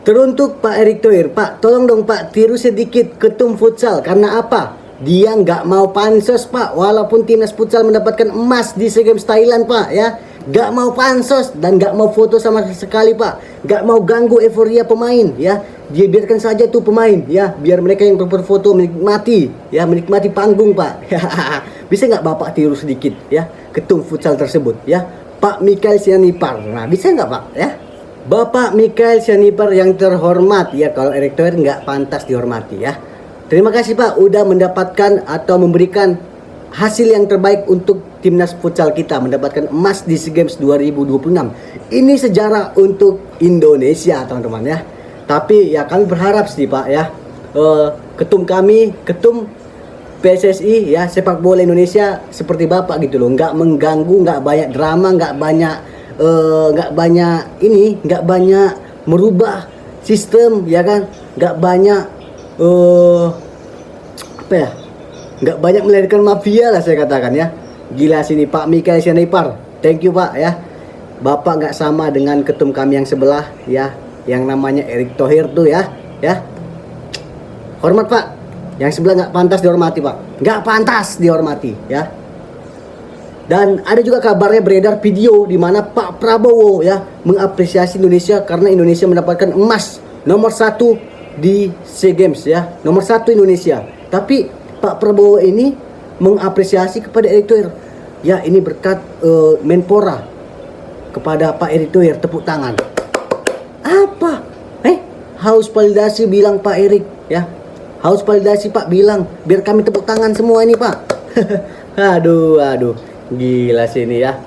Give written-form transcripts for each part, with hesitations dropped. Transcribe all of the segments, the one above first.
Teruntuk Pak Erick Thohir, Pak, tolong dong Pak, tiru sedikit ketum futsal. Karena apa? Dia nggak mau pansos Pak, walaupun timnas futsal mendapatkan emas di SEA Games Thailand Pak ya. Nggak mau pansos dan nggak mau foto sama sekali Pak. Nggak mau ganggu euforia pemain ya. Dia biarkan saja tuh pemain ya, biar mereka yang berfoto menikmati ya, menikmati panggung Pak. Bisa nggak Bapak tiru sedikit ya ketum futsal tersebut ya, Pak Mikael Sianipar. Nah bisa nggak Pak ya? Bapak Mikael Sianipar yang terhormat ya, kalau Erick Thohir nggak pantas dihormati ya. Terima kasih Pak udah mendapatkan atau memberikan hasil yang terbaik untuk timnas futsal kita, mendapatkan emas di SEA Games 2026. Ini sejarah untuk Indonesia teman-teman ya. Tapi ya kami berharap sih Pak ya, ketum kami, ketum PSSI ya, sepak bola Indonesia seperti Bapak gitu loh, nggak mengganggu, nggak banyak drama, nggak banyak merubah sistem ya kan, nggak banyak nggak banyak melahirkan mafia lah saya katakan ya. Gila sini Pak Mikael Sianipar, thank you Pak ya. Bapak nggak sama dengan ketum kami yang sebelah ya, yang namanya Erick Thohir tuh ya. Hormat Pak, yang sebelah nggak pantas dihormati Pak, nggak pantas dihormati ya. Dan ada juga kabarnya beredar video di mana Pak Prabowo ya mengapresiasi Indonesia karena Indonesia mendapatkan emas nomor 1 di SEA Games ya, nomor 1 Indonesia. Tapi Pak Prabowo ini mengapresiasi kepada Erick Thohir ya, ini berkat Menpora kepada Pak Erick Thohir, tepuk tangan. Apa? Haus validasi bilang Pak Erick ya, haus validasi Pak bilang biar kami tepuk tangan semua ini Pak. Aduh, gila sini ya.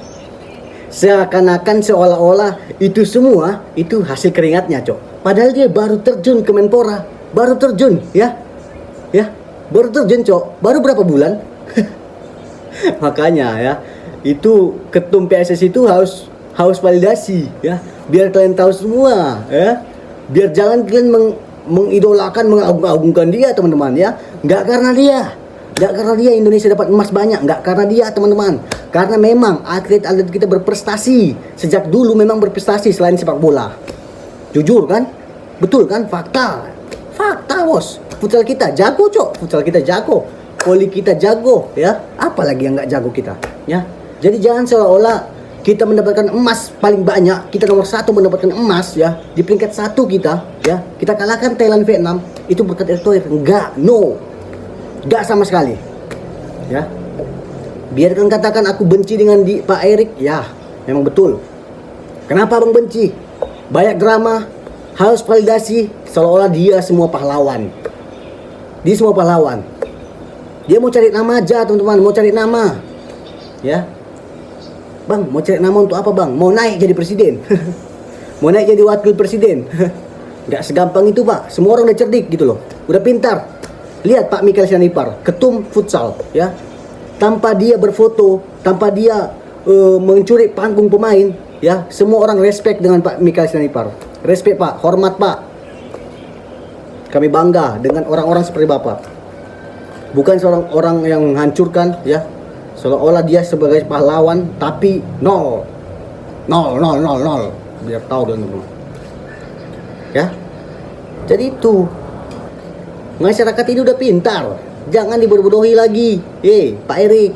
Seakan-akan seolah-olah itu semua itu hasil keringatnya Cok. Padahal dia baru terjun ke Menpora, baru terjun ya, baru terjun Cok, baru berapa bulan. Makanya ya, itu ketum PSSI itu haus validasi ya, biar kalian tahu semua ya, biar jangan kalian mengidolakan, mengagung-agungkan dia teman-teman ya. Nggak karena dia Indonesia dapat emas banyak, nggak karena dia teman-teman, karena memang atlet-atlet kita berprestasi sejak dulu, memang berprestasi selain sepak bola. Jujur kan, betul kan, fakta bos. Futsal kita jago Cok, futsal kita jago, voli kita jago ya, apalagi yang nggak jago kita ya. Jadi jangan seolah-olah kita mendapatkan emas paling banyak, kita nomor 1 mendapatkan emas ya, di peringkat 1 kita ya, kita kalahkan Thailand, Vietnam, itu berkat Erick Thohir. Enggak sama sekali ya. Biarkan katakan aku benci dengan Pak Erick ya, memang betul. Kenapa Bang benci? Banyak drama, harus validasi, seolah-olah dia semua pahlawan. Dia mau cari nama aja teman-teman, mau cari nama ya. Bang, mau cari nama untuk apa Bang? Mau naik jadi presiden. Mau naik jadi wakil presiden. Nggak segampang itu Pak. Semua orang udah cerdik gitu loh, udah pintar. Lihat Pak Mikael Sianipar, ketum futsal ya, tanpa dia berfoto, tanpa dia mencuri panggung pemain ya, semua orang respect dengan Pak Mikael Sianipar. Respect Pak, hormat Pak. Kami bangga dengan orang-orang seperti Bapak. Bukan seorang orang yang menghancurkan ya, seolah-olah dia sebagai pahlawan, tapi nol. Biar tahu dulu ya. Jadi itu, masyarakat ini udah pintar, jangan dibodoh-bodohi lagi. Pak Erick.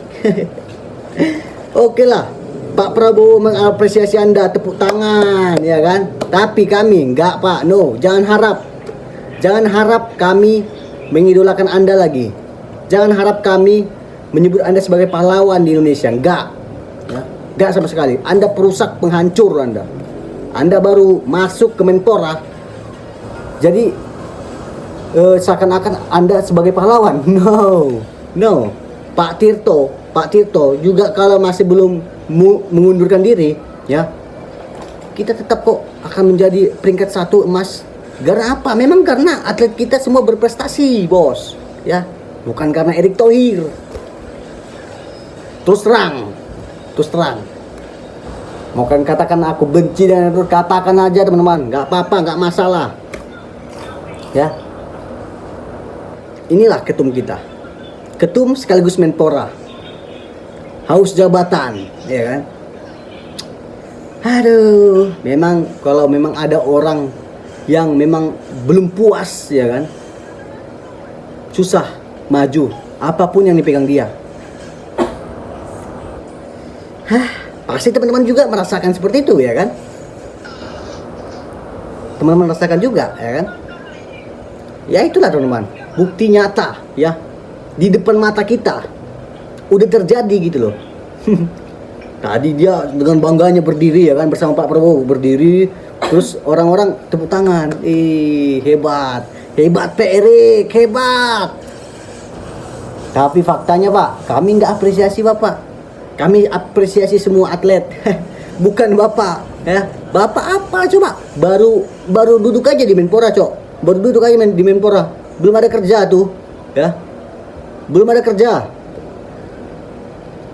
Oke lah, Pak Prabowo mengapresiasi Anda, tepuk tangan ya kan. Tapi kami enggak Pak, no, jangan harap kami mengidolakan Anda lagi. Jangan harap kami menyebut Anda sebagai pahlawan di Indonesia. Enggak ya, enggak sama sekali. Anda perusak, penghancur Anda baru masuk ke Menpora, jadi seakan-akan Anda sebagai pahlawan. No. Pak Tirto juga kalau masih belum mengundurkan diri ya, kita tetap kok akan menjadi peringkat 1 emas. Karena apa? Memang karena atlet kita semua berprestasi bos ya, bukan karena Erick Thohir. Terus terang mau kan katakan aku benci dan itu, katakan aja teman-teman, nggak apa-apa, nggak masalah ya. Inilah ketum kita, ketum sekaligus Menpora, haus jabatan ya kan. Aduh, memang kalau memang ada orang yang memang belum puas, ya kan, susah maju apapun yang dipegang dia. Pasti teman-teman juga merasakan seperti itu, ya kan? Teman-teman merasakan juga, ya kan? Ya itulah teman-teman, bukti nyata ya di depan mata kita udah terjadi gitu loh. Tadi dia dengan bangganya berdiri, ya kan, bersama Pak Prabowo berdiri, terus orang-orang tepuk tangan, hebat, hebat Pak Erik, hebat. Tapi faktanya Pak, kami nggak apresiasi Bapak, kami apresiasi semua atlet, bukan Bapak ya. Bapak apa coba? Baru duduk aja di Menpora, Cok. Baru duduk aja di Menpora, belum ada kerja tuh ya, belum ada kerja.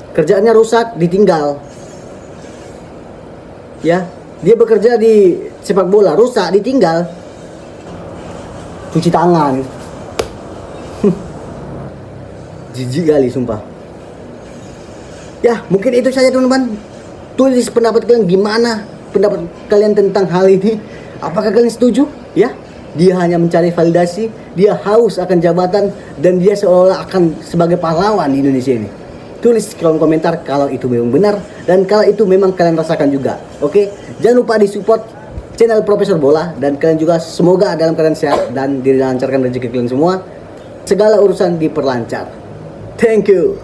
Kerjaannya rusak, ditinggal. Ya, dia bekerja di sepak bola, rusak, ditinggal. Cuci tangan. Jijik kali sumpah. Ya, mungkin itu saja teman-teman. Tulis pendapat kalian gimana? Pendapat kalian tentang hal ini. Apakah kalian setuju? Ya, dia hanya mencari validasi, dia haus akan jabatan, dan dia seolah-olah akan sebagai pahlawan di Indonesia ini. Tulis di kolom komentar kalau itu memang benar dan kalau itu memang kalian rasakan juga. Oke, jangan lupa di support channel Profesor Bola, dan kalian juga semoga dalam keadaan sehat dan dilancarkan rezeki kalian semua. Segala urusan diperlancar. Thank you.